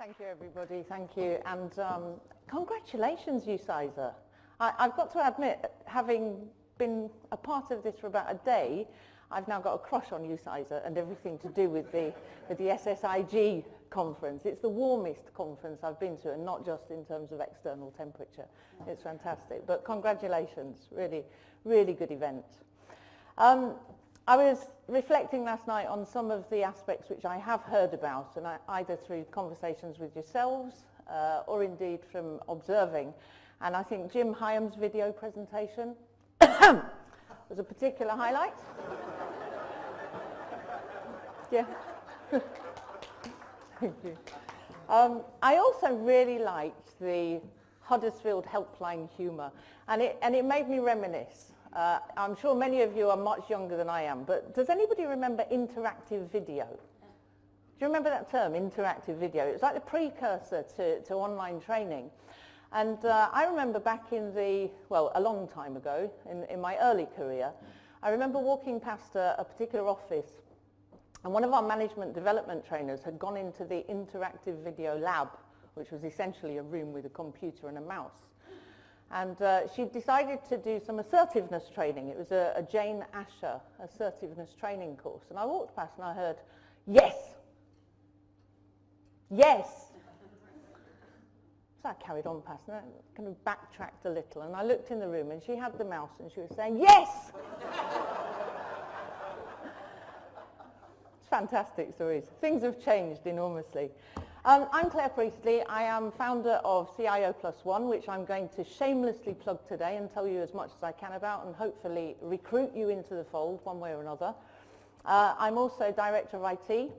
Thank you, everybody. Thank you. And congratulations, UCISA. I've got to admit, having been a part of this for about a day, I've now got a crush on UCISA and everything to do with the SSIG conference. It's the warmest conference I've been to, and not just in terms of external temperature. It's fantastic. But congratulations, really, really good event. I was reflecting last night on some of the aspects which I have heard about, and either through conversations with yourselves or indeed from observing. And I think Jim Hyam's video presentation was a particular highlight. Yeah. Thank you. I also really liked the Huddersfield helpline humour, and it made me reminisce. I'm sure many of you are much younger than I am, but does anybody remember interactive video? Do you remember that term, interactive video? It was like the precursor to online training. And I remember back in a long time ago, in my early career, I remember walking past a particular office, and one of our management development trainers had gone into the interactive video lab, which was essentially a room with a computer and a mouse. And she decided to do some assertiveness training. It was a Jane Asher assertiveness training course. And I walked past and I heard, yes, yes. So I carried on past and I kind of backtracked a little. And I looked in the room and she had the mouse and she was saying, yes. It's fantastic stories. Things have changed enormously. I'm Claire Priestley. I am founder of CIO +1, which I'm going to shamelessly plug today and tell you as much as I can about and hopefully recruit you into the fold one way or another. I'm also Director of IT,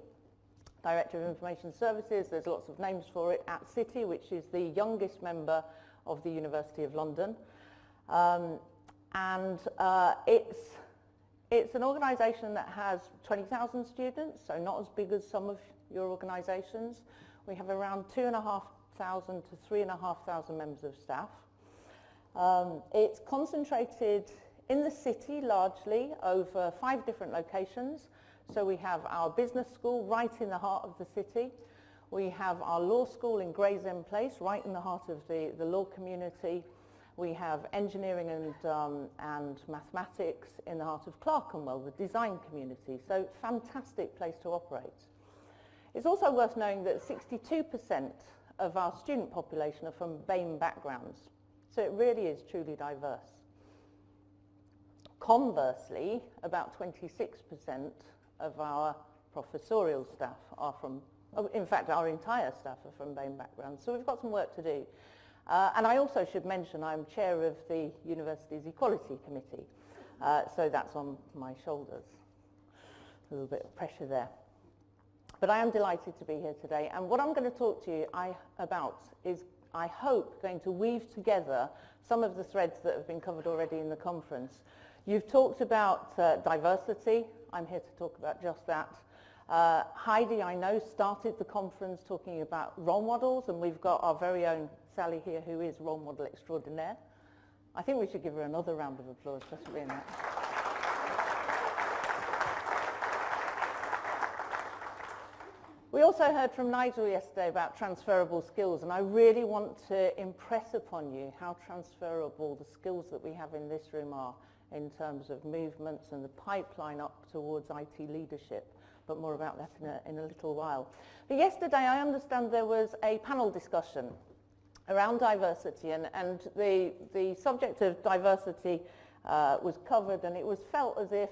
Director of Information Services, there's lots of names for it, at City, which is the youngest member of the University of London. It's an organisation that has 20,000 students, so not as big as some of your organisations. We have around 2,500 to 3,500 members of staff. It's concentrated in the city largely over 5 different locations. So we have our business school right in the heart of the city. We have our law school in Gray's Inn Place, right in the heart of the law community. We have engineering and mathematics in the heart of Clerkenwell, the design community. So fantastic place to operate. It's also worth knowing that 62% of our student population are from BAME backgrounds. So it really is truly diverse. Conversely, about 26% of our professorial staff are from, in fact, our entire staff are from BAME backgrounds. So we've got some work to do. And I also should mention I'm chair of the university's Equality Committee. So that's on my shoulders. A little bit of pressure there. But I am delighted to be here today. And what I'm going to talk to you about is, I hope, going to weave together some of the threads that have been covered already in the conference. You've talked about diversity. I'm here to talk about just that. Heidi, I know, started the conference talking about role models, and we've got our very own Sally here, who is role model extraordinaire. I think we should give her another round of applause just for being that. We also heard from Nigel yesterday about transferable skills, and I really want to impress upon you how transferable the skills that we have in this room are in terms of movements and the pipeline up towards IT leadership, but more about that in a little while. But yesterday I understand there was a panel discussion around diversity, and the subject of diversity was covered, and it was felt as if,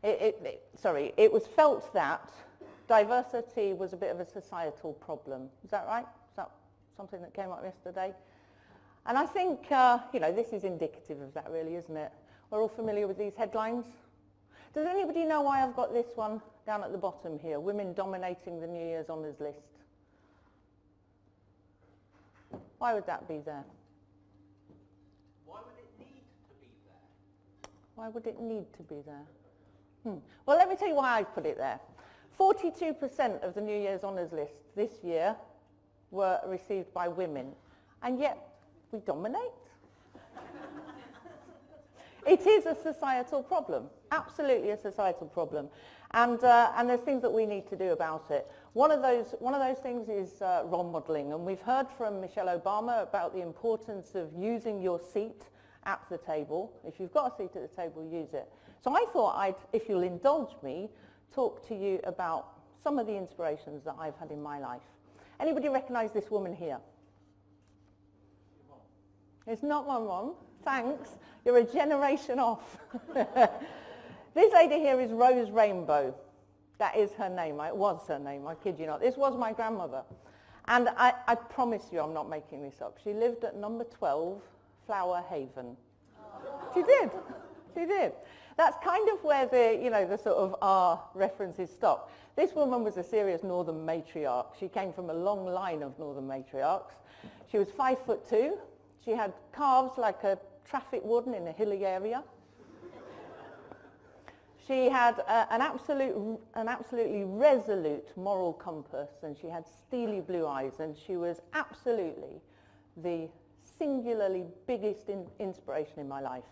it was felt that diversity was a bit of a societal problem. Is that right? Is that something that came up yesterday? And I think, this is indicative of that really, isn't it? We're all familiar with these headlines. Does anybody know why I've got this one down at the bottom here? Women dominating the New Year's honours list. Why would that be there? Why would it need to be there? Why would it need to be there? Well, let me tell you why I've put it there. 42% of the New Year's honours list this year were received by women, and yet we dominate. It is a societal problem, absolutely a societal problem, and there's things that we need to do about it. One of those things is role modelling, and we've heard from Michelle Obama about the importance of using your seat at the table. If you've got a seat at the table, use it. So I thought I'd, if you'll indulge me, talk to you about some of the inspirations that I've had in my life. Anybody recognise this woman here? It's not my mom. Thanks. You're a generation off. This lady here is Rose Rainbow. That is her name. It was her name, I kid you not. This was my grandmother. And I promise you I'm not making this up. She lived at number 12, Flower Haven. She did. She did. That's kind of where the sort of R references stop. This woman was a serious northern matriarch. She came from a long line of northern matriarchs. She was 5'2". She had calves like a traffic warden in a hilly area. She had an absolutely resolute moral compass, and she had steely blue eyes, and she was absolutely the singularly biggest inspiration in my life.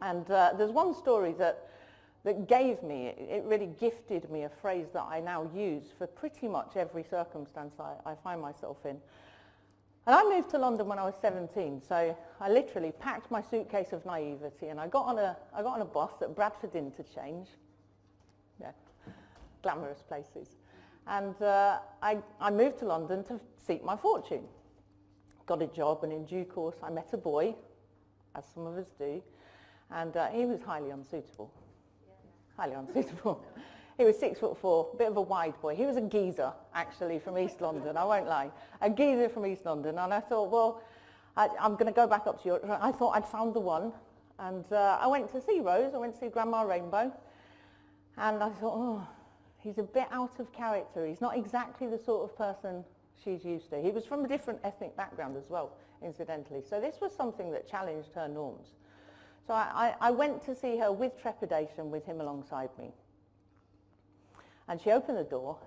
And there's one story that gave me, it really gifted me a phrase that I now use for pretty much every circumstance I find myself in. And I moved to London when I was 17, so I literally packed my suitcase of naivety and I got on a bus at Bradford Interchange. Yeah, glamorous places. And I moved to London to seek my fortune. Got a job, and in due course I met a boy, as some of us do, and he was highly unsuitable. Highly unsuitable. He was 6'4", a bit of a wide boy. He was a geezer, actually, from East London, I won't lie. A geezer from East London. And I thought, well, I'm going to go back up to Europe. I thought I'd found the one. And I went to see Rose. I went to see Grandma Rainbow. And I thought, oh, he's a bit out of character. He's not exactly the sort of person she's used to. He was from a different ethnic background as well, incidentally. So this was something that challenged her norms. So I went to see her with trepidation, with him alongside me. And she opened the door,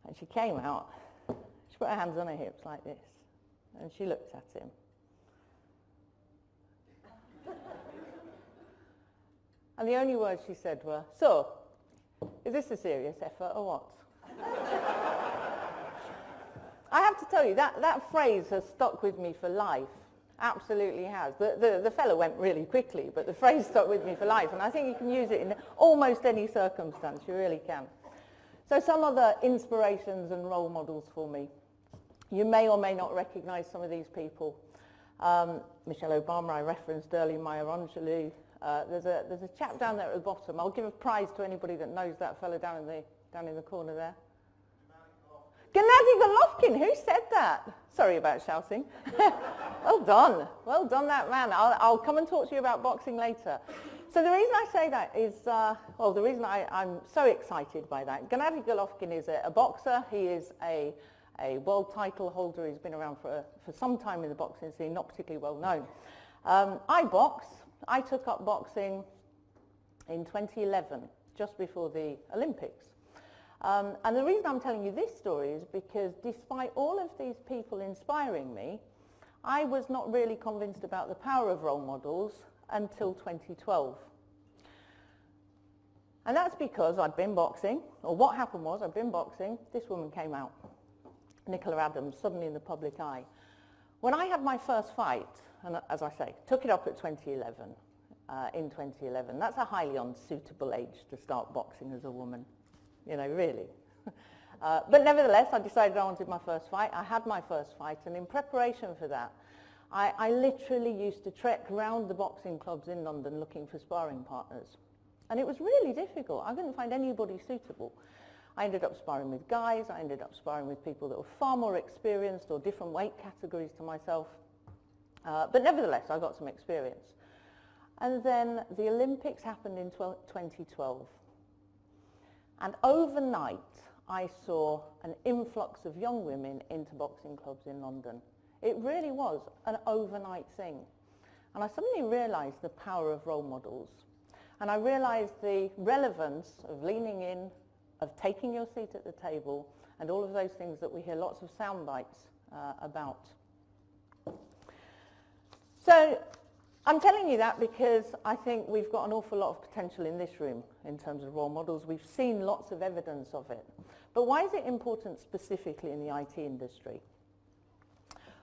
and she came out. She put her hands on her hips like this, and she looked at him. And the only words she said were, "So, is this a serious effort or what?" I have to tell you, that phrase has stuck with me for life. Absolutely has. The fellow went really quickly, but the phrase stuck with me for life, and I think you can use it in almost any circumstance. You really can. So some other inspirations and role models for me. You may or may not recognise some of these people. Michelle Obama, I referenced earlier, Maya Angelou. There's a chap down there at the bottom. I'll give a prize to anybody that knows that fellow down in the corner there. Gennady Golovkin, who said that? Sorry about shouting. Well done that man. I'll come and talk to you about boxing later. So the reason I say that is, the reason I'm so excited by that, Gennady Golovkin is a boxer. He is a world title holder. He's been around for some time in the boxing scene, not particularly well known. I box. I took up boxing in 2011, just before the Olympics. And the reason I'm telling you this story is because despite all of these people inspiring me, I was not really convinced about the power of role models until 2012. And that's because I'd been boxing, or what happened was I'd been boxing, this woman came out, Nicola Adams, suddenly in the public eye. When I had my first fight, and as I say, took it up at 2011, in 2011, that's a highly unsuitable age to start boxing as a woman. You know, really. But nevertheless, I decided I wanted my first fight. I had my first fight, and in preparation for that, I literally used to trek around the boxing clubs in London looking for sparring partners. And it was really difficult. I couldn't find anybody suitable. I ended up sparring with guys. I ended up sparring with people that were far more experienced or different weight categories to myself. But nevertheless, I got some experience. And then the Olympics happened in 2012. And overnight, I saw an influx of young women into boxing clubs in London. It really was an overnight thing. And I suddenly realised the power of role models. And I realised the relevance of leaning in, of taking your seat at the table, and all of those things that we hear lots of sound bites about. So I'm telling you that because I think we've got an awful lot of potential in this room in terms of role models. We've seen lots of evidence of it. But why is it important specifically in the IT industry?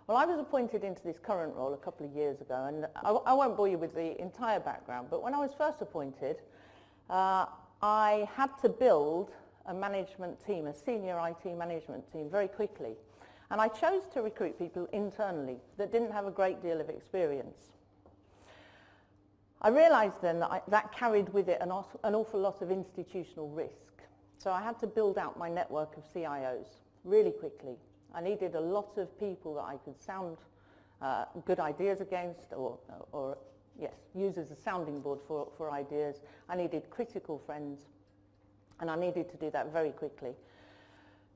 Well, I was appointed into this current role a couple of years ago, and I won't bore you with the entire background, but when I was first appointed, I had to build a management team, a senior IT management team, very quickly. And I chose to recruit people internally that didn't have a great deal of experience. I realised then that that carried with it an awful lot of institutional risk. So I had to build out my network of CIOs really quickly. I needed a lot of people that I could sound good ideas against or use as a sounding board for ideas. I needed critical friends, and I needed to do that very quickly.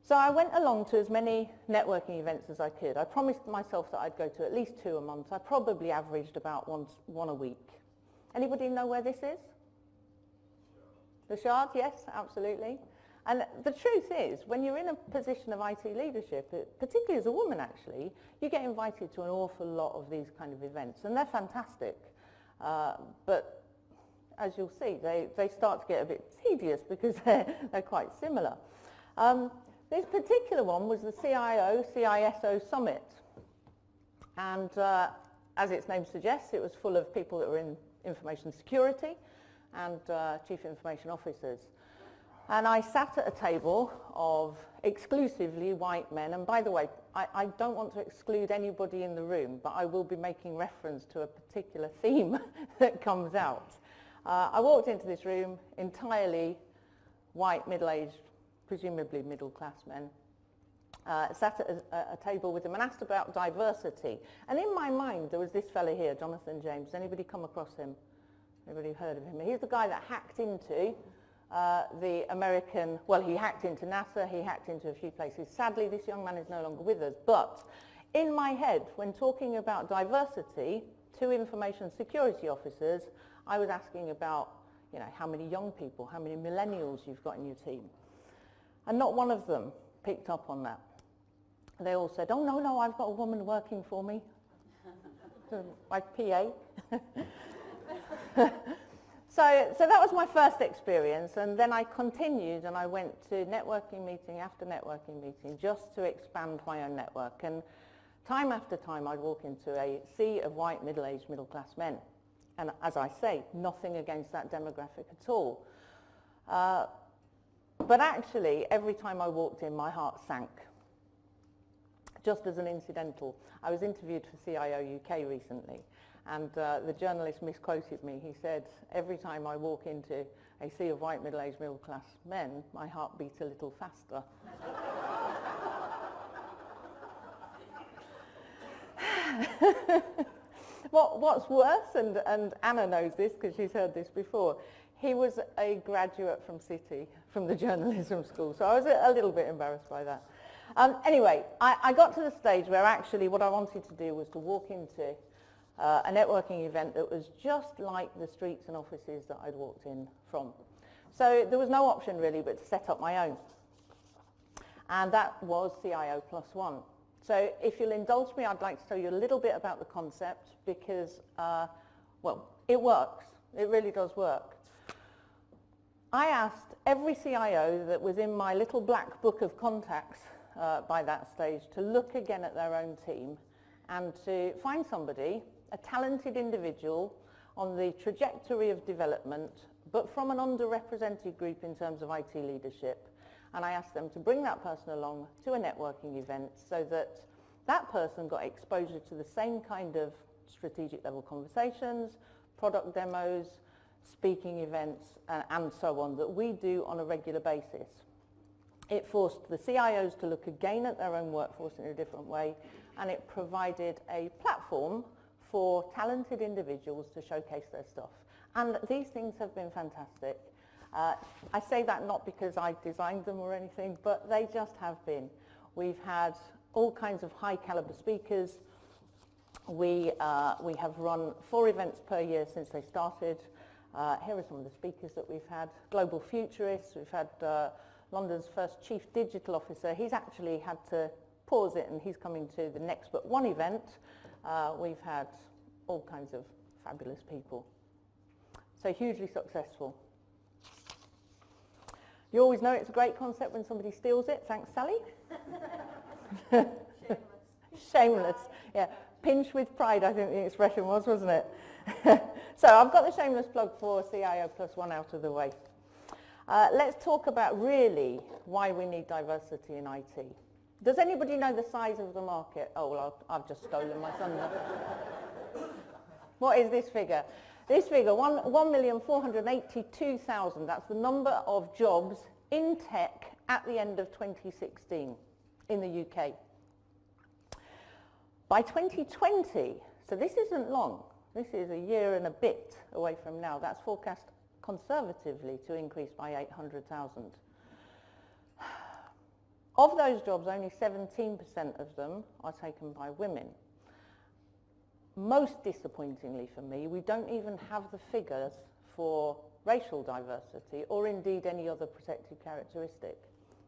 So I went along to as many networking events as I could. I promised myself that I'd go to at least 2 a month. I probably averaged about one a week. Anybody know where this is? The Shard, yes, absolutely. And the truth is, when you're in a position of IT leadership, particularly as a woman actually, you get invited to an awful lot of these kind of events, and they're fantastic. But as you'll see, they start to get a bit tedious because they're quite similar. This particular one was the CISO Summit. And as its name suggests, it was full of people that were in information security and chief information officers. And I sat at a table of exclusively white men. And by the way, I don't want to exclude anybody in the room, but I will be making reference to a particular theme that comes out. I walked into this room entirely white, middle-aged, presumably middle-class men. Sat at a table with them and asked about diversity. And in my mind, there was this fella here, Jonathan James. Anybody come across him? Anybody heard of him? He's the guy that hacked into the American, well, he hacked into NASA, he hacked into a few places. Sadly, this young man is no longer with us. But in my head, when talking about diversity to information security officers, I was asking about, you know, how many young people, how many millennials you've got in your team. And not one of them picked up on that. They all said, oh, no, I've got a woman working for me. My PA. So that was my first experience, and then I continued and I went to networking meeting after networking meeting just to expand my own network. And time after time I'd walk into a sea of white, middle-aged, middle-class men. And as I say, nothing against that demographic at all. But actually, every time I walked in, my heart sank. Just as an incidental, I was interviewed for CIO UK recently, and the journalist misquoted me. He said, every time I walk into a sea of white, middle-aged, middle-class men, my heart beats a little faster. What's worse, and Anna knows this because she's heard this before, he was a graduate from City, from the journalism school, so I was a little bit embarrassed by that. Anyway, I got to the stage where actually what I wanted to do was to walk into a networking event that was just like the streets and offices that I'd walked in from. So there was no option really but to set up my own. And that was CIO +1. So if you'll indulge me, I'd like to tell you a little bit about the concept because, well, it works. It really does work. I asked every CIO that was in my little black book of contacts by that stage to look again at their own team and to find somebody, a talented individual on the trajectory of development, but from an underrepresented group in terms of IT leadership. And I asked them to bring that person along to a networking event so that that person got exposure to the same kind of strategic level conversations, product demos, speaking events, and so on that we do on a regular basis. It forced the CIOs to look again at their own workforce in a different way, and it provided a platform for talented individuals to showcase their stuff. And these things have been fantastic. I say that not because I designed them or anything, but they just have been. We've had all kinds of high caliber speakers. We have run 4 events per year since they started. Here are some of the speakers that we've had. Global futurists. We've had London's first chief digital officer. He's actually had to pause it and he's coming to the next but one event. We've had all kinds of fabulous people. So hugely successful. You always know it's a great concept when somebody steals it. Thanks, Sally. Shameless. Shameless. Yeah. Pinch with pride, I think the expression was, wasn't it? So I've got the shameless plug for CIO Plus One out of the way. Let's talk about really why we need diversity in IT. Does anybody know the size of the market? Oh, well, I've just stolen my thunder. What is this figure? This figure, 1,482,000, that's the number of jobs in tech at the end of 2016 in the UK. By 2020, so this isn't long, this is a year and a bit away from now, that's forecast conservatively to increase by 800,000. Of those jobs, only 17% of them are taken by women. Most disappointingly for me, we don't even have the figures for racial diversity or indeed any other protected characteristic,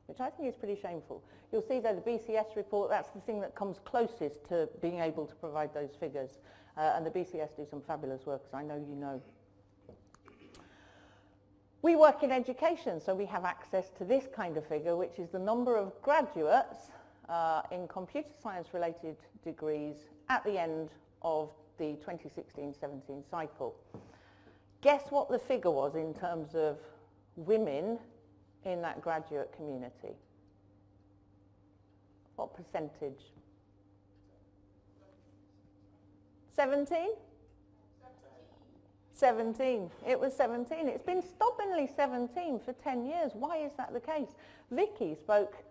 which I think is pretty shameful. You'll see that the BCS report, that's the thing that comes closest to being able to provide those figures. And the BCS do some fabulous work, as I know you know. We work in education, so we have access to this kind of figure, which is the number of graduates in computer science-related degrees at the end of the 2016-17 cycle. Guess what the figure was in terms of women in that graduate community? What percentage? 17? 17. It was 17. It's been stubbornly 17 for 10 years. Why is that the case? Vicky spoke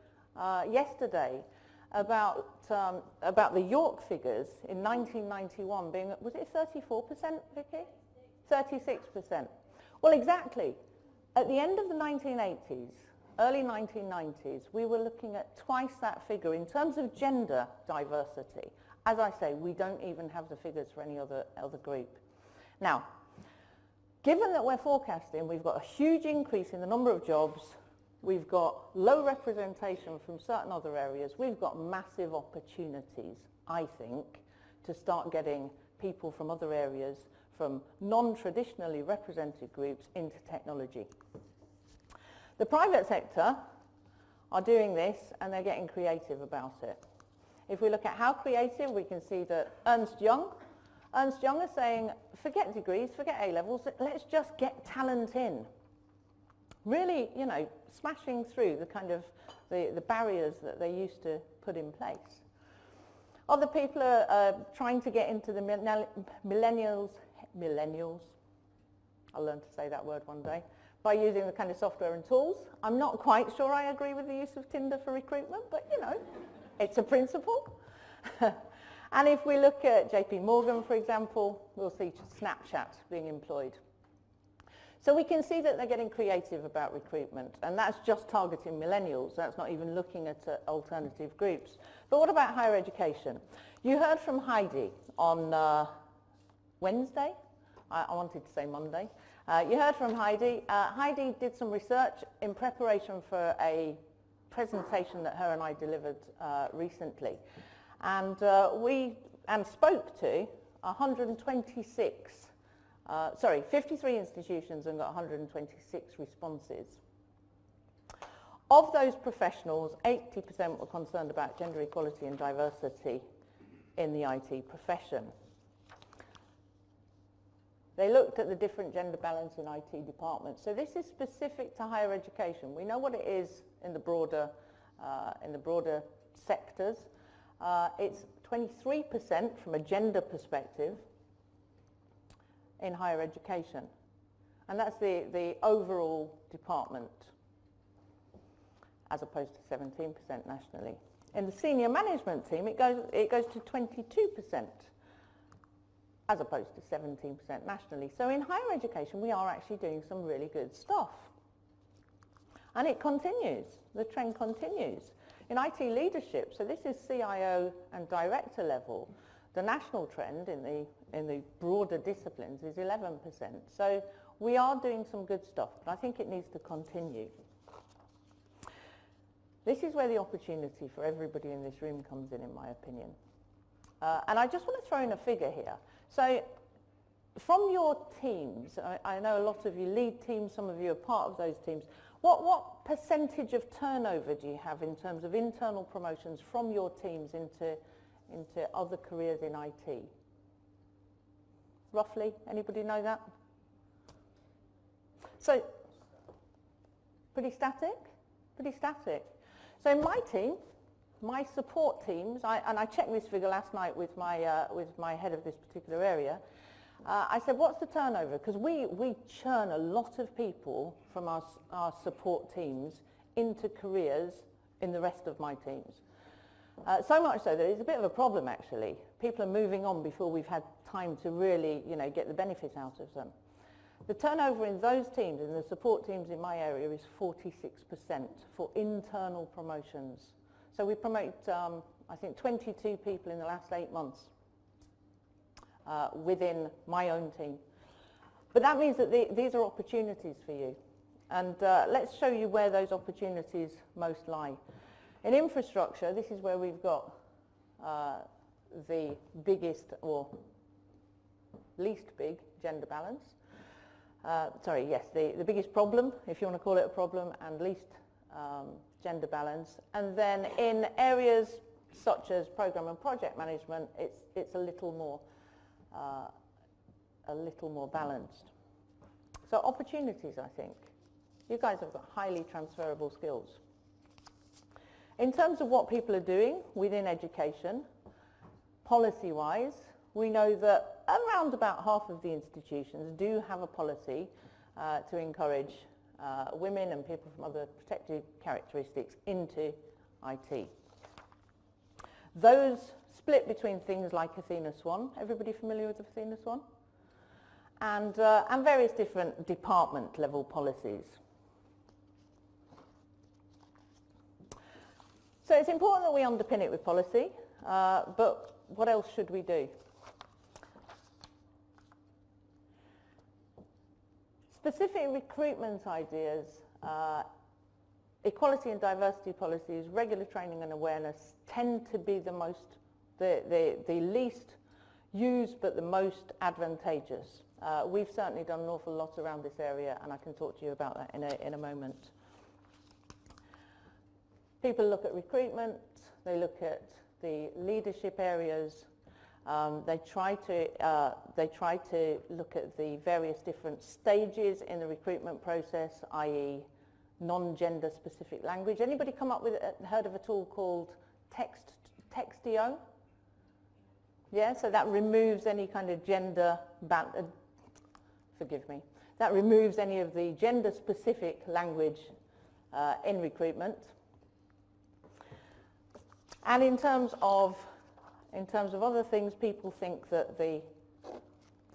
yesterday about the York figures in 1991 being, was it 34%, Vicky? 36%. Well, exactly. At the end of the 1980s, early 1990s, we were looking at twice that figure in terms of gender diversity. As I say, we don't even have the figures for any other group. Now, given that we're forecasting, we've got a huge increase in the number of jobs, we've got low representation from certain other areas, we've got massive opportunities, I think, to start getting people from other areas, from non-traditionally represented groups into technology. The private sector are doing this and they're getting creative about it. If we look at how creative, we can see that Ernst Young are saying, forget degrees, forget A-levels, let's just get talent in. Really, you know, smashing through the kind of the barriers that they used to put in place. Other people are trying to get into the millennials, I'll learn to say that word one day, by using the kind of software and tools. I'm not quite sure I agree with the use of Tinder for recruitment, but you know, it's a principle. And if we look at JP Morgan, for example, we'll see Snapchat being employed. So we can see that they're getting creative about recruitment, and that's just targeting millennials. That's not even looking at alternative groups. But what about higher education? You heard from Heidi on Wednesday. I wanted to say Monday. You heard from Heidi. Heidi did some research in preparation for a presentation that her and I delivered recently. And we spoke to 53 institutions and got 126 responses. Of those professionals, 80% were concerned about gender equality and diversity in the IT profession. They looked at the different gender balance in IT departments. So this is specific to higher education. We know what it is in the broader sectors. It's 23% from a gender perspective in higher education. And that's the overall department, as opposed to 17% nationally. In the senior management team, it goes to 22%, as opposed to 17% nationally. So in higher education, we are actually doing some really good stuff. And it continues, the trend continues. In IT leadership, so this is CIO and director level, the national trend in the broader disciplines is 11%. So we are doing some good stuff, but I think it needs to continue. This is where the opportunity for everybody in this room comes in my opinion. And I just want to throw in a figure here. So from your teams, I know a lot of you lead teams, some of you are part of those teams. What percentage of turnover do you have in terms of internal promotions from your teams into other careers in IT? Roughly, anybody know that? So, pretty static? Pretty static. So in my team, my support teams, and I checked this figure last night with my head of this particular area, I said, what's the turnover? Because we churn a lot of people from our support teams into careers in the rest of my teams. So much so that it's a bit of a problem, actually. People are moving on before we've had time to really, get the benefit out of them. The turnover in those teams, in the support teams in my area, is 46% for internal promotions. So we promote, I think, 22 people in the last 8 months within my own team. But that means that these are opportunities for you. And let's show you where those opportunities most lie. In infrastructure, this is where we've got the biggest or least big gender balance. The biggest problem, if you want to call it a problem, and least gender balance. And then in areas such as program and project management, it's a little more balanced. So opportunities, I think. You guys have got highly transferable skills. In terms of what people are doing within education, policy-wise, we know that around about half of the institutions do have a policy to encourage women and people from other protected characteristics into IT. Those split between things like Athena Swan. Everybody familiar with Athena Swan? And various different department level policies. So it's important that we underpin it with policy, but what else should we do? Specific recruitment ideas, equality and diversity policies, regular training and awareness tend to be the least used but the most advantageous. We've certainly done an awful lot around this area, and I can talk to you about that in a moment. People look at recruitment, they look at the leadership areas, they try to look at the various different stages in the recruitment process, i.e. non-gender specific language. Anybody heard of a tool called Textio? Yeah, so that removes any kind of that removes any of the gender specific language in recruitment. And in terms of other things, people think that the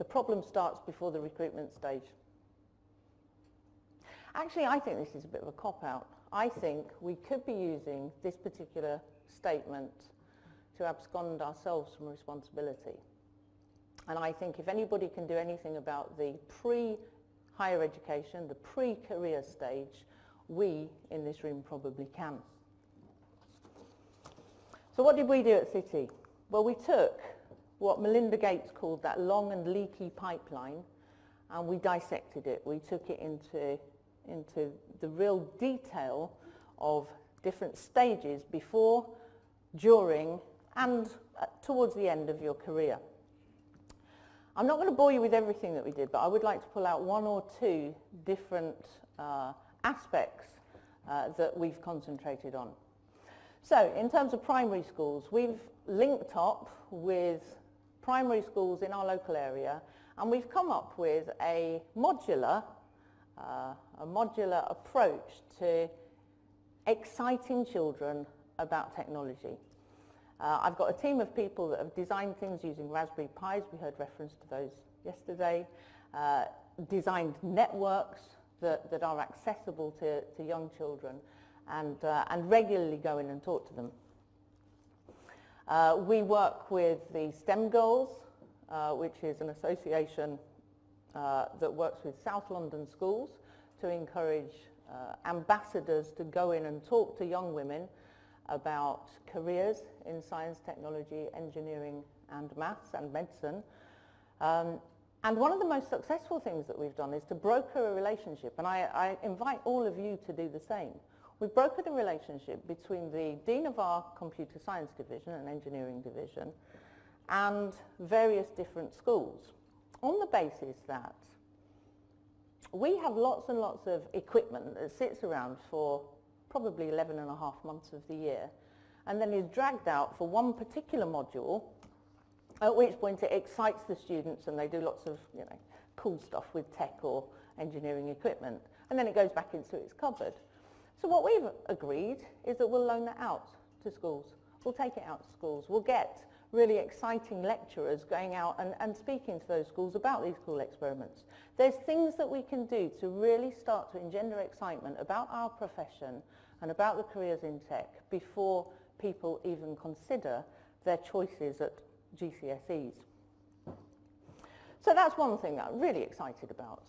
problem starts before the recruitment stage. Actually, I think this is a bit of a cop-out. I think we could be using this particular statement to abscond ourselves from responsibility. And I think if anybody can do anything about the pre-higher education, the pre-career stage, we in this room probably can. So what did we do at City? Well, we took what Melinda Gates called that long and leaky pipeline, and we dissected it. We took it into the real detail of different stages before, during, and towards the end of your career. I'm not going to bore you with everything that we did, but I would like to pull out one or two different aspects that we've concentrated on. So, in terms of primary schools, we've linked up with primary schools in our local area, and we've come up with a modular approach to exciting children about technology. I've got a team of people that have designed things using Raspberry Pis, we heard reference to those yesterday, designed networks that are accessible to young children, and regularly go in and talk to them. We work with the STEM Girls, which is an association that works with South London schools to encourage ambassadors to go in and talk to young women about careers in science, technology, engineering and maths and medicine. And one of the most successful things that we've done is to broker a relationship, and I invite all of you to do the same. We've brokered a relationship between the Dean of our Computer Science Division and Engineering Division and various different schools on the basis that we have lots and lots of equipment that sits around for probably 11 and a half months of the year and then is dragged out for one particular module, at which point it excites the students and they do lots of cool stuff with tech or engineering equipment, and then it goes back into its cupboard. So what we've agreed is that we'll loan that out to schools. We'll take it out to schools. We'll get really exciting lecturers going out and speaking to those schools about these cool experiments. There's things that we can do to really start to engender excitement about our profession and about the careers in tech before people even consider their choices at GCSEs. So that's one thing that I'm really excited about.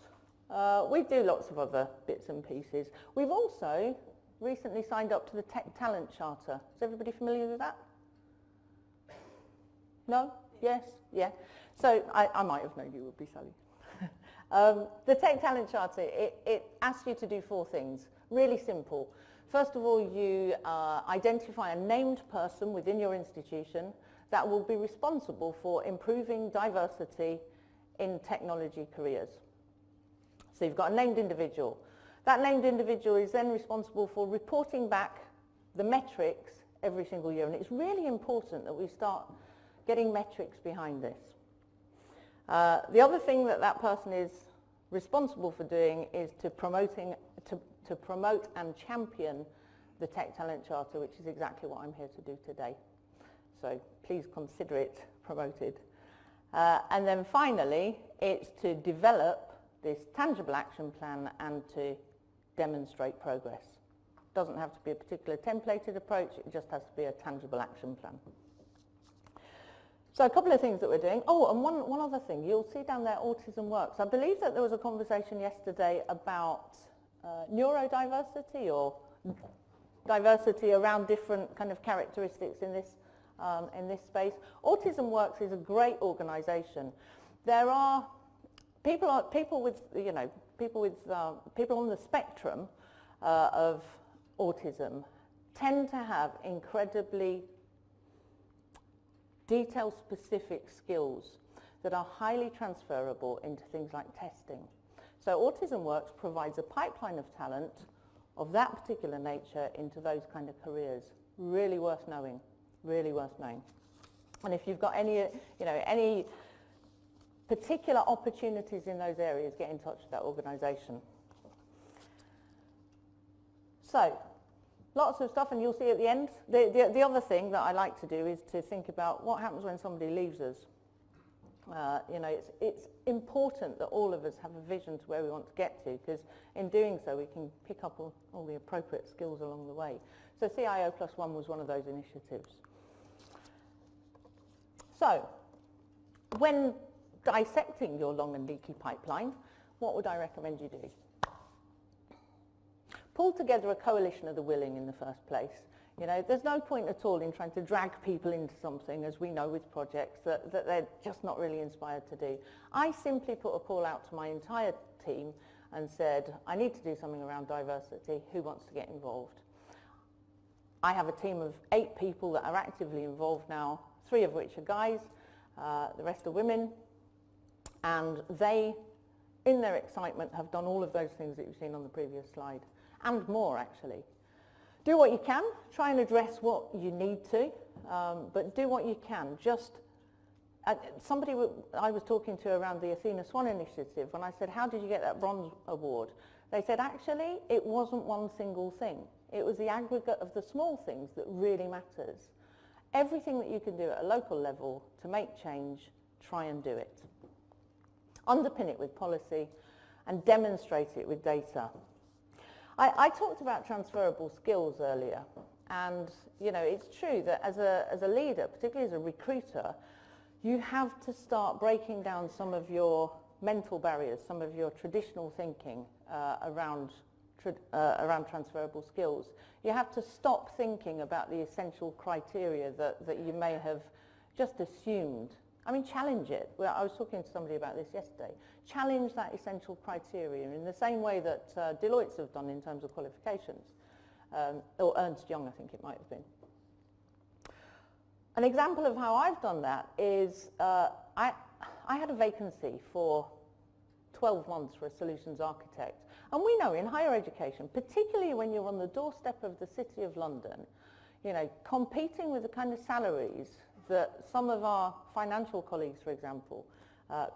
We do lots of other bits and pieces. We've also recently signed up to the Tech Talent Charter. Is everybody familiar with that? No? Yes? Yeah. So I might have known you would be, Sally. The Tech Talent Charter, it asks you to do 4 things. Really simple. First of all, you identify a named person within your institution that will be responsible for improving diversity in technology careers. So you've got a named individual. That named individual is then responsible for reporting back the metrics every single year. And it's really important that we start getting metrics behind this. The other thing that that person is responsible for doing is to promote and champion the Tech Talent Charter, which is exactly what I'm here to do today. So please consider it promoted. And then finally, it's to develop this tangible action plan and to demonstrate progress. It doesn't have to be a particular templated approach, it just has to be a tangible action plan. So a couple of things that we're doing. Oh, and one other thing. You'll see down there, Autism Works. I believe that there was a conversation yesterday about neurodiversity or diversity around different kind of characteristics in this space. Autism Works is a great organisation. There are people on the spectrum of autism tend to have incredibly detail-specific skills that are highly transferable into things like testing. So Autism Works provides a pipeline of talent of that particular nature into those kind of careers. Really worth knowing, really worth knowing. And if you've got any particular opportunities in those areas, get in touch with that organisation. So, lots of stuff, and you'll see at the end. The other thing that I like to do is to think about what happens when somebody leaves us. It's important that all of us have a vision to where we want to get to, because in doing so we can pick up all the appropriate skills along the way. So CIO +1 was one of those initiatives. So, when dissecting your long and leaky pipeline, what would I recommend you do? Pull together a coalition of the willing in the first place. There's no point at all in trying to drag people into something, as we know with projects, that they're just not really inspired to do. I simply put a call out to my entire team and said, I need to do something around diversity. Who wants to get involved? I have a team of 8 people that are actively involved now, 3 of which are guys, the rest are women, and they, in their excitement, have done all of those things that you've seen on the previous slide, and more actually. Do what you can, try and address what you need to, but do what you can. Somebody I was talking to around the Athena Swan initiative, when I said, how did you get that bronze award? They said, actually, it wasn't one single thing. It was the aggregate of the small things that really matters. Everything that you can do at a local level to make change, try and do it. Underpin it with policy and demonstrate it with data. I talked about transferable skills earlier, and it's true that as a leader, particularly as a recruiter, you have to start breaking down some of your mental barriers, some of your traditional thinking around transferable skills. You have to stop thinking about the essential criteria that you may have just assumed I mean, challenge it. Well, I was talking to somebody about this yesterday. Challenge that essential criteria in the same way that Deloitte's have done in terms of qualifications, or Ernst Young, I think it might have been. An example of how I've done that is I had a vacancy for 12 months for a solutions architect. And we know in higher education, particularly when you're on the doorstep of the City of London, you know, competing with the kind of salaries that some of our financial colleagues, for example,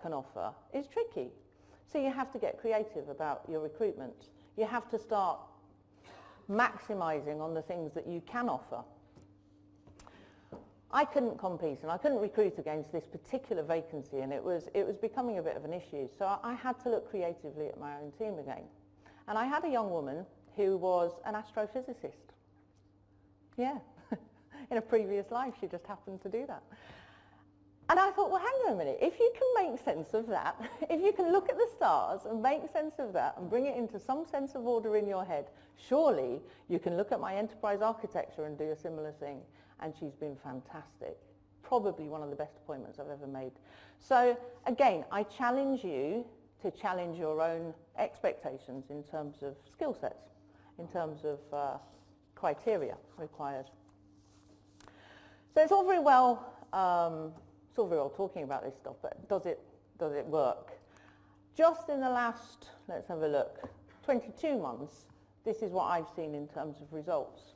can offer is tricky. So you have to get creative about your recruitment. You have to start maximizing on the things that you can offer. I couldn't compete and I couldn't recruit against this particular vacancy, and it was becoming a bit of an issue. So I had to look creatively at my own team again. And I had a young woman who was an astrophysicist. Yeah, in a previous life she just happened to do that. And I thought, well, hang on a minute, if you can make sense of that, if you can look at the stars and make sense of that and bring it into some sense of order in your head, surely you can look at my enterprise architecture and do a similar thing. And she's been fantastic. Probably one of the best appointments I've ever made. So again, I challenge you to challenge your own expectations in terms of skill sets, in terms of criteria required. So it's all very well talking about this stuff, but does it work? Just in the last, let's have a look, 22 months, this is what I've seen in terms of results.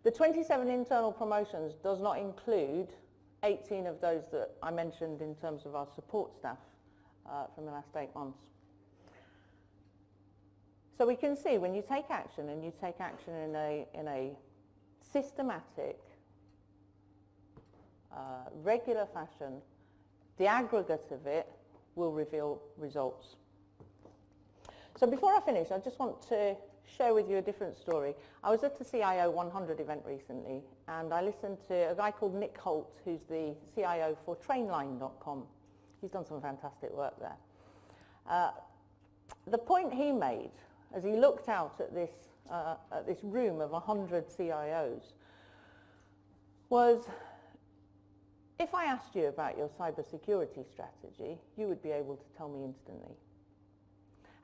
The 27 internal promotions does not include 18 of those that I mentioned in terms of our support staff from the last 8 months. So we can see when you take action, and you take action in a systematic, regular fashion, the aggregate of it will reveal results. So before I finish, I just want to share with you a different story. I was at the CIO 100 event recently, and I listened to a guy called Nick Holt, who's the CIO for Trainline.com. He's done some fantastic work there. The point he made, as he looked out at this room of 100 CIOs, was, if I asked you about your cybersecurity strategy, you would be able to tell me instantly.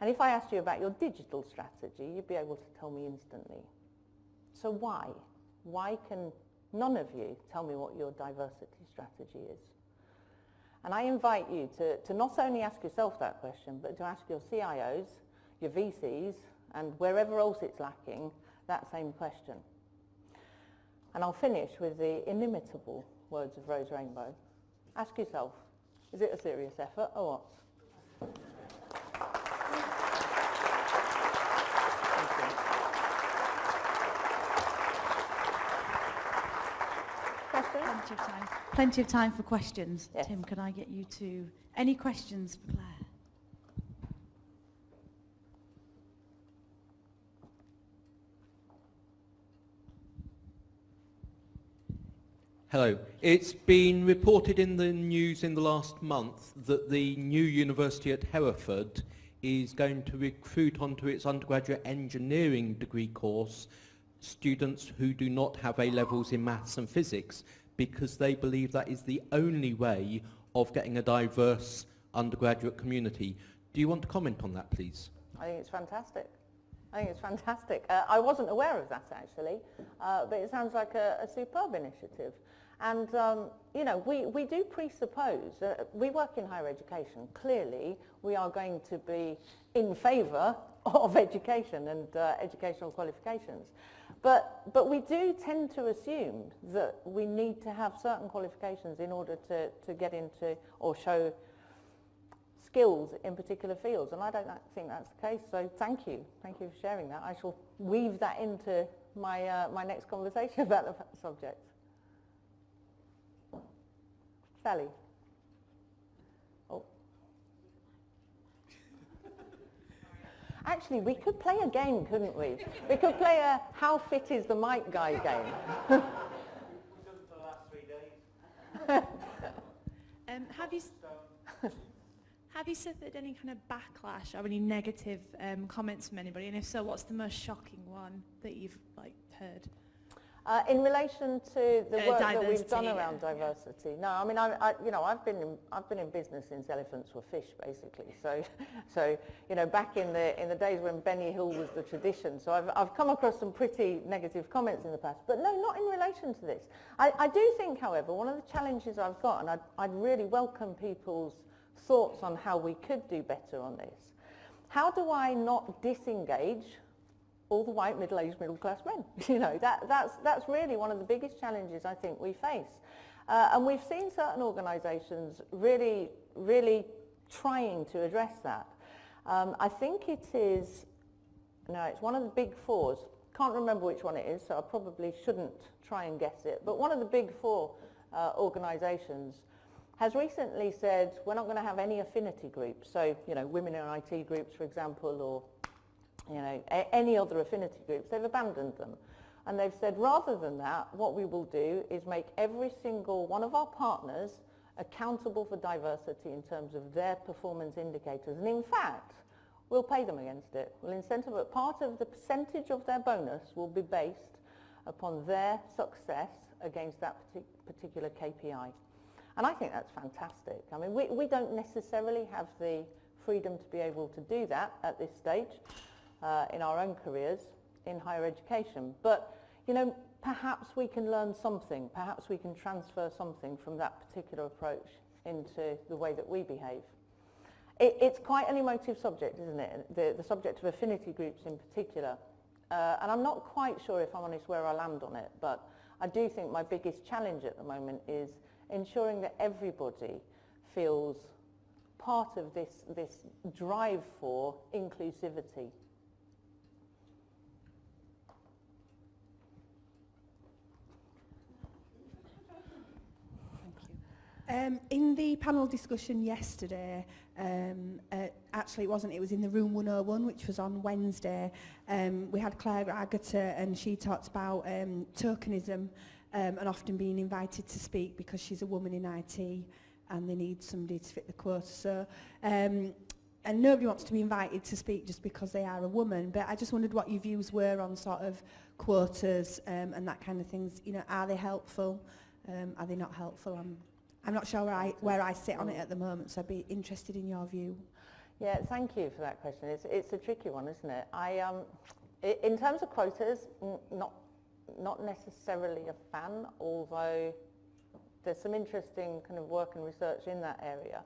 And if I asked you about your digital strategy, you'd be able to tell me instantly. So why? Why can none of you tell me what your diversity strategy is? And I invite you to not only ask yourself that question, but to ask your CIOs, your VCs, and wherever else it's lacking, that same question. And I'll finish with the inimitable words of Rose Rainbow. Ask yourself, is it a serious effort or what? Plenty of time for questions. Yes. Tim, can I get you to... Any questions for Claire? Hello. It's been reported in the news in the last month that the new university at Hereford is going to recruit onto its undergraduate engineering degree course students who do not have A-levels in maths and physics, because they believe that is the only way of getting a diverse undergraduate community. Do you want to comment on that, please? I think it's fantastic. I wasn't aware of that, actually, but it sounds like a superb initiative. And, you know, we do presuppose, we work in higher education. Clearly, we are going to be in favour of education and educational qualifications. But we do tend to assume that we need to have certain qualifications in order to get into or show skills in particular fields, and I don't think that's the case, so thank you for sharing that. I shall weave that into my, my next conversation about the subject. Sally. Oh. Actually, we could play a game, couldn't we? We could play a how fit is the mic guy game. We've done it for the last 3 days. Have you suffered any kind of backlash or any negative comments from anybody? And if so, what's the most shocking one that you've heard? In relation to the work that we've done diversity, around diversity, no, I mean, I've been in business since elephants were fish, basically. So back in the days when Benny Hill was the tradition. So I've come across some pretty negative comments in the past, but no, not in relation to this. I do think, however, one of the challenges I've got, and I'd really welcome people's thoughts on how we could do better on this. How do I not disengage all the white middle-aged middle-class men? That's really one of the biggest challenges I think we face. And we've seen certain organisations really trying to address that. I think it's one of the big fours. Can't remember which one it is, so I probably shouldn't try and guess it. But one of the big four organisations has recently said, we're not going to have any affinity groups. So, women in IT groups, for example, or any other affinity groups, they've abandoned them. And they've said, rather than that, what we will do is make every single one of our partners accountable for diversity in terms of their performance indicators. And in fact, we'll pay them against it. We'll incentivize, part of the percentage of their bonus will be based upon their success against that particular KPI. And I think that's fantastic. I mean, we don't necessarily have the freedom to be able to do that at this stage. In our own careers in higher education. But, perhaps we can learn something, perhaps we can transfer something from that particular approach into the way that we behave. It's quite an emotive subject, isn't it? The subject of affinity groups in particular. And I'm not quite sure, if I'm honest, where I land on it, but I do think my biggest challenge at the moment is ensuring that everybody feels part of this drive for inclusivity. In the panel discussion yesterday, actually it was in the room 101, which was on Wednesday. We had Claire Agata, and she talked about tokenism and often being invited to speak because she's a woman in IT and they need somebody to fit the quota. So, and nobody wants to be invited to speak just because they are a woman, but I just wondered what your views were on sort of quotas and that kind of things. Are they helpful? Are they not helpful? I'm not sure where I sit on it at the moment, so I'd be interested in your view. Yeah, thank you for that question. It's a tricky one, isn't it? In terms of quotas, not necessarily a fan, although there's some interesting kind of work and research in that area.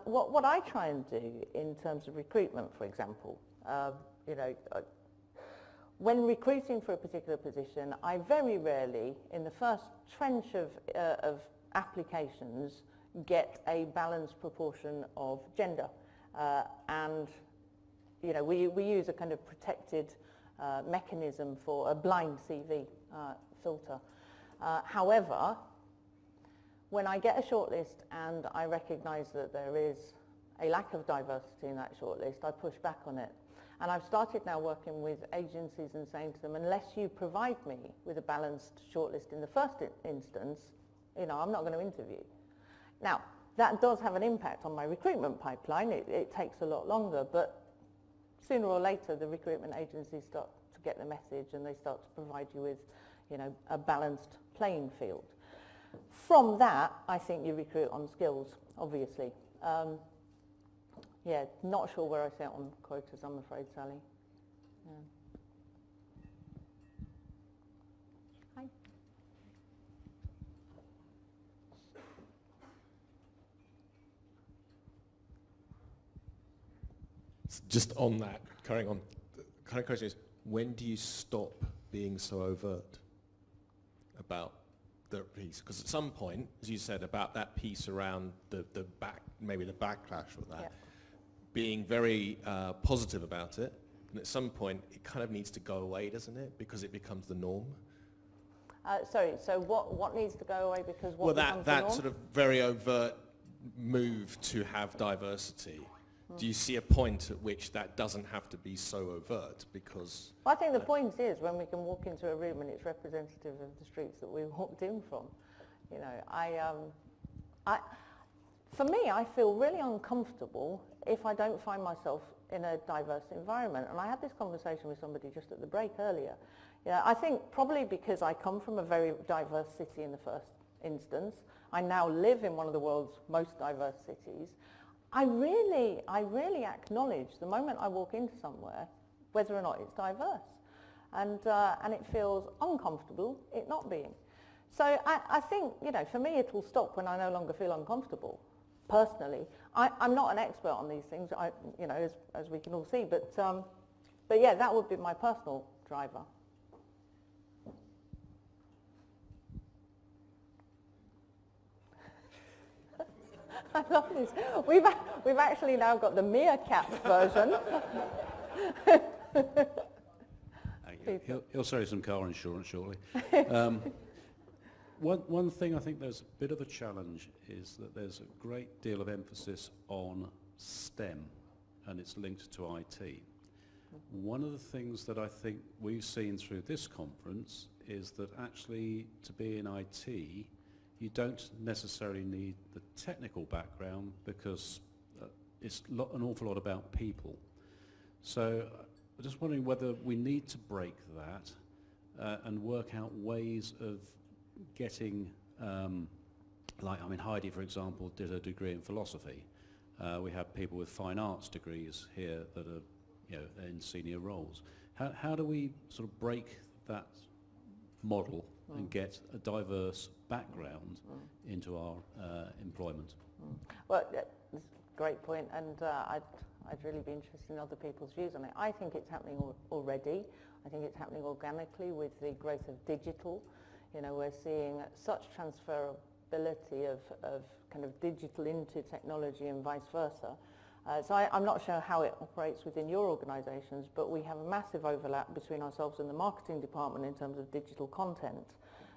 What I try and do in terms of recruitment, for example, when recruiting for a particular position, I very rarely, in the first trench of applications, get a balanced proportion of gender. And we use a kind of protected mechanism for a blind CV filter. However, when I get a shortlist and I recognise that there is a lack of diversity in that shortlist, I push back on it. And I've started now working with agencies and saying to them, unless you provide me with a balanced shortlist in the first instance, I'm not going to interview. Now, that does have an impact on my recruitment pipeline. It takes a lot longer, but sooner or later the recruitment agencies start to get the message and they start to provide you with, a balanced playing field. From that, I think you recruit on skills, obviously. Yeah, not sure where I sit on quotas, I'm afraid, Sally. Yeah. Hi. Just on that, carrying on, the kind of question is, when do you stop being so overt about the piece? Because at some point, as you said, about that piece around maybe the backlash or that, yeah, being very positive about it, and at some point it kind of needs to go away, doesn't it? Because it becomes the norm. Sorry, so what needs to go away because what becomes the norm? That sort of very overt move to have diversity. Do you see a point at which that doesn't have to be so overt? Because well, I think the point is when we can walk into a room and it's representative of the streets that we walked in from. For me, I feel really uncomfortable if I don't find myself in a diverse environment. And I had this conversation with somebody just at the break earlier. Yeah, I think probably because I come from a very diverse city in the first instance, I now live in one of the world's most diverse cities, I really acknowledge the moment I walk into somewhere whether or not it's diverse. And it feels uncomfortable it not being. So I think, you know, for me it'll stop when I no longer feel uncomfortable. Personally, I'm not an expert on these things, you know, as we can all see, but yeah, that would be my personal driver. I love this. We've actually now got the meerkat version. He'll say some car insurance shortly. One thing I think there's a bit of a challenge is that there's a great deal of emphasis on STEM and it's linked to IT. One of the things that I think we've seen through this conference is that actually to be in IT you don't necessarily need the technical background because it's an awful lot about people. So I'm just wondering whether we need to break that and work out ways of getting, like, I mean, Heidi, for example, did a degree in philosophy. We have people with fine arts degrees here that are, you know, in senior roles. How do we sort of break that model and get a diverse background into our employment? Well, that's a great point, and I'd really be interested in other people's views on it. I think it's happening already. I think it's happening organically with the growth of digital. You know, we're seeing such transferability of kind of digital into technology and vice versa. So I'm not sure how it operates within your organisations, but we have a massive overlap between ourselves and the marketing department in terms of digital content.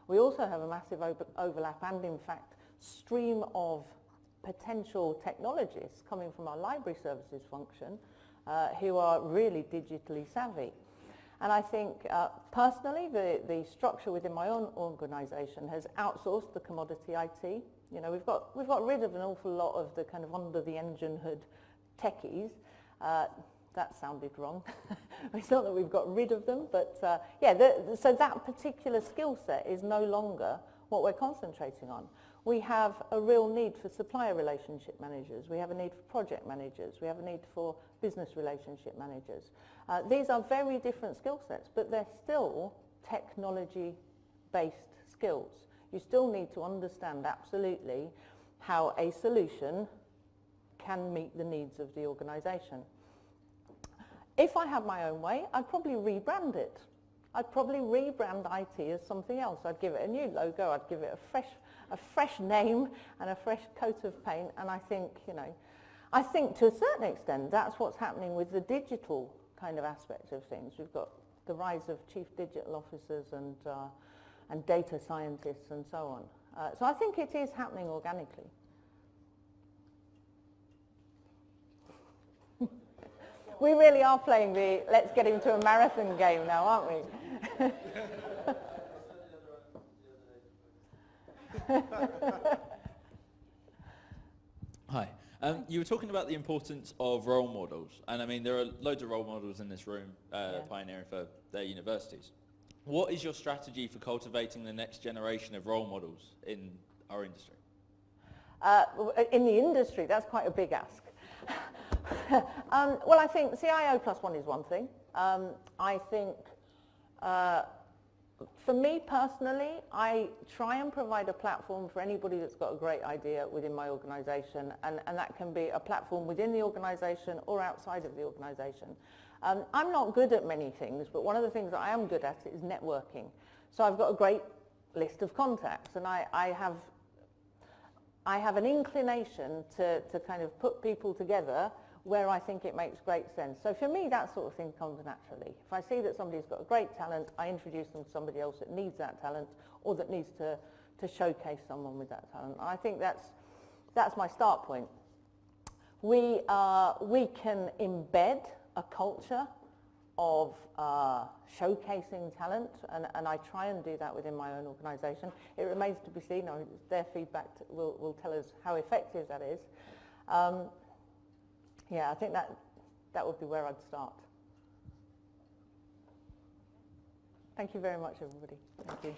We also have a massive overlap and, in fact, stream of potential technologists coming from our library services function who are really digitally savvy. And I think, personally, the structure within my own organisation has outsourced the commodity IT. You know, we've got rid of an awful lot of the kind of under the engine hood techies. That sounded wrong. It's not that we've got rid of them, but yeah, so that particular skill set is no longer what we're concentrating on. We have a real need for supplier relationship managers. We have a need for project managers. We have a need for business relationship managers. These are very different skill sets, but they're still technology-based skills. You still need to understand absolutely how a solution can meet the needs of the organisation. If I had my own way, I'd probably rebrand it. I'd probably rebrand IT as something else. I'd give it a new logo, I'd give it a fresh name and a fresh coat of paint, and I think, you know, I think to a certain extent that's what's happening with the digital kind of aspect of things. We've got the rise of chief digital officers and data scientists and so on. So I think it is happening organically. We really are playing the let's get into a marathon game now, aren't we? Hi. You were talking about the importance of role models, and I mean there are loads of role models in this room pioneering for their universities. What is your strategy for cultivating the next generation of role models in our industry? In the industry, that's quite a big ask. Well, I think CIO +1 is one thing. I think for me personally, I try and provide a platform for anybody that's got a great idea within my organisation, and that can be a platform within the organisation or outside of the organisation. I'm not good at many things, but one of the things that I am good at is networking. So I've got a great list of contacts, and I have an inclination to kind of put people together where I think it makes great sense. So for me, that sort of thing comes naturally. If I see that somebody's got a great talent, I introduce them to somebody else that needs that talent or that needs to showcase someone with that talent. And I think that's my start point. We can embed a culture of showcasing talent, and I try and do that within my own organisation. It remains to be seen. Their feedback will tell us how effective that is. Yeah, I think that would be where I'd start. Thank you very much, everybody. Thank you.